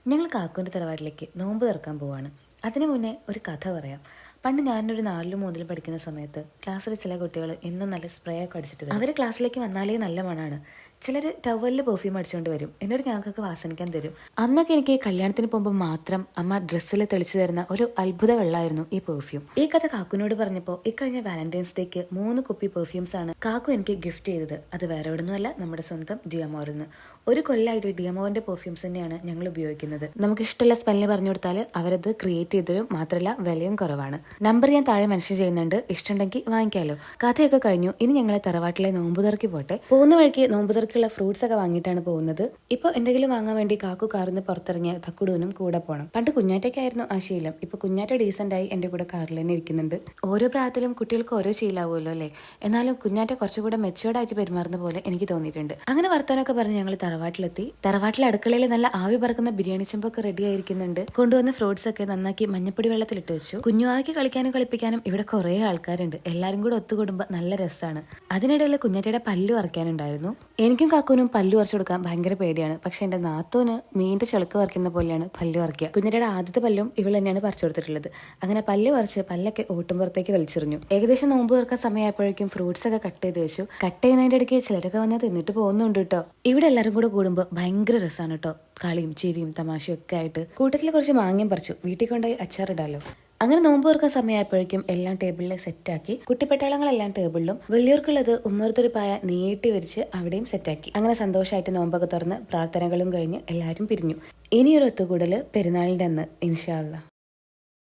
ഞങ്ങൾ കാക്കുവിൻ്റെ തറവാട്ടിലേക്ക് നോമ്പ് തുറക്കാൻ പോവാണ്. അതിനു മുന്നേ ഒരു കഥ പറയാം. പണ്ട് ഞാനൊരു 4ലും 3ലും പഠിക്കുന്ന സമയത്ത് ക്ലാസ്സിലെ ചില കുട്ടികൾ എന്നും നല്ല സ്പ്രേ ഒക്കെ അടിച്ചിട്ട് വരും. അവർ ക്ലാസ്സിലേക്ക് വന്നാലേ നല്ല മണമാണ്. ചിലർ ടവലിൽ പെർഫ്യൂം അടിച്ചുകൊണ്ട് വരും, എന്നിട്ട് ഞങ്ങൾക്കൊക്കെ വാസനിക്കാൻ തരും. അന്നൊക്കെ എനിക്ക് കല്യാണത്തിന് പോകുമ്പോൾ മാത്രം അമ്മ ഡ്രസ്സിൽ തെളിച്ചു തരുന്ന ഒരു അത്ഭുത വെള്ളമായിരുന്നു ഈ പെർഫ്യൂം. ഈ കഥ കാക്കുവിനോട് പറഞ്ഞപ്പോൾ ഇക്കഴിഞ്ഞ വാലന്റൈൻസ് ഡേക്ക് 3 കുപ്പി പെർഫ്യൂംസ് ആണ് കാക്കു എനിക്ക് ഗിഫ്റ്റ് ചെയ്തത്. അത് വേറെ എവിടുന്നുമല്ല, നമ്മുടെ സ്വന്തം ഡിയമോറിൽ നിന്ന്. ഒരു കൊല്ലമായിട്ട് ഡിയമോറിന്റെ പെർഫ്യൂംസ് തന്നെയാണ് ഞങ്ങൾ ഉപയോഗിക്കുന്നത്. നമുക്ക് ഇഷ്ടമുള്ള സ്മെല്ലിന് പറഞ്ഞു കൊടുത്താൽ അവരത് ക്രിയേറ്റ് ചെയ്തരും, മാത്രമല്ല വിലയും കുറവാണ്. നമ്പർ ഞാൻ താഴെ മെൻഷൻ ചെയ്യുന്നുണ്ട്, ഇഷ്ടമുണ്ടെങ്കിൽ വാങ്ങിക്കാമല്ലോ. കഥയൊക്കെ കഴിഞ്ഞു, ഇനി ഞങ്ങളെ തറവാട്ടിലെ നോമ്പ് തുറക്കി പോട്ടെ. പോകുന്ന വഴിക്ക് നോമ്പ് തുറക്കുള്ള ഫ്രൂട്ട്സ് ഒക്കെ വാങ്ങിയിട്ടാണ് പോകുന്നത്. ഇപ്പൊ എന്തെങ്കിലും വാങ്ങാൻ വേണ്ടി കാക്കു കാറിന്ന് പുറത്തിറങ്ങിയ തക്കുടൂനും കൂടെ പോകണം. പണ്ട് കുഞ്ഞാറ്റയ്ക്കായിരുന്നു ആ ശീലം, ഇപ്പൊ കുഞ്ഞാറ്റ ഡീസന്റ് ആയി എന്റെ കൂടെ കാറിൽ തന്നെ ഇരിക്കുന്നുണ്ട്. ഓരോ പ്രായത്തിലും കുട്ടികൾക്ക് ഓരോ ശീലമാവുമല്ലോ അല്ലേ. എന്നാലും കുഞ്ഞാറ്റ കുറച്ചുകൂടെ മെച്ചുവേർഡ് ആയിട്ട് പെരുമാറുന്ന പോലെ എനിക്ക് തോന്നിയിട്ടുണ്ട്. അങ്ങനെ വർത്തമാനമൊക്കെ പറഞ്ഞ് ഞങ്ങൾ തറവാട്ടിലെത്തി. തറവാട്ടിലെ അടുക്കളയിൽ നല്ല ആവി പറക്കുന്ന ബിരിയാണി ചെമ്പൊക്കെ റെഡി ആയിരിക്കുന്നുണ്ട്. കൊണ്ടുവന്ന ഫ്രൂട്ട്സ് ഒക്കെ നന്നാക്കി മഞ്ഞപ്പൊടി വെള്ളത്തിലിട്ട് വെച്ചു. കുഞ്ഞുവാക്കി കളിക്കാനും കളിപ്പിക്കാനും ഇവിടെ കുറെ ആൾക്കാരുണ്ട്. എല്ലാരും കൂടെ ഒത്തുകൂടുമ്പോൾ നല്ല രസമാണ്. അതിനിടയിൽ കുഞ്ഞാറ്റയുടെ പല്ലു പറിക്കാനുണ്ടായിരുന്നു. എനിക്കും കാക്കൂനും പല്ലു പറിച്ചു കൊടുക്കാൻ ഭയങ്കര പേടിയാണ്. പക്ഷെ എന്റെ നാത്തൂന് മീനിന്റെ ചെളുക്ക് പറിക്കുന്ന പോലെയാണ് പല്ലു പറിക്കുക. കുഞ്ഞാറ്റയുടെ ആദ്യത്തെ പല്ലും ഇവൾ തന്നെയാണ് പറിച്ചു കൊടുത്തിട്ടുള്ളത്. അങ്ങനെ പല്ല് പറിച്ച് പല്ലൊക്കെ ഓട്ടുമ്പുറത്തേക്ക് വലിച്ചെറിഞ്ഞു. ഏകദേശം നോമ്പ് തുറക്കാൻ സമയമായപ്പോഴേക്കും ഫ്രൂട്ട്സ് ഒക്കെ കട്ട് ചെയ്ത് വെച്ചു. കട്ട് ചെയ്യുന്നതിന്റെ ഇടയ്ക്ക് ചിലരൊക്കെ വന്നാൽ തിന്നിട്ട് പോകുന്നുണ്ട് കേട്ടോ. ഇവിടെ എല്ലാവരും കൂടെ കൂടുമ്പോൾ ഭയങ്കര രസമാണ് കേട്ടോ. കളിയും ചിരിയും തമാശയും ഒക്കെ ആയിട്ട്. കൂട്ടത്തിൽ കുറച്ച് മാങ്ങയും പറിച്ചു, വീട്ടിൽ കൊണ്ടുപോയി അച്ചാറിടാലോ. അങ്ങനെ നോമ്പ് തുറക്കാൻ സമയമായപ്പോഴേക്കും എല്ലാം ടേബിളിൽ സെറ്റാക്കി. കുട്ടിപ്പെട്ടാളങ്ങളെല്ലാം ടേബിളിലും, വലിയവർക്കുള്ളത് ഉമ്മർത്തൊരു പായ നീട്ടി വരിച്ച് അവിടെയും സെറ്റാക്കി. അങ്ങനെ സന്തോഷമായിട്ട് നോമ്പൊക്കെ തുറന്ന് പ്രാർത്ഥനകളും കഴിഞ്ഞ് എല്ലാവരും പിരിഞ്ഞു. ഇനിയൊരു ഒത്തുകൂടൽ പെരുന്നാളിന്റെ അന്ന് ഇൻഷാ അല്ലാഹ്.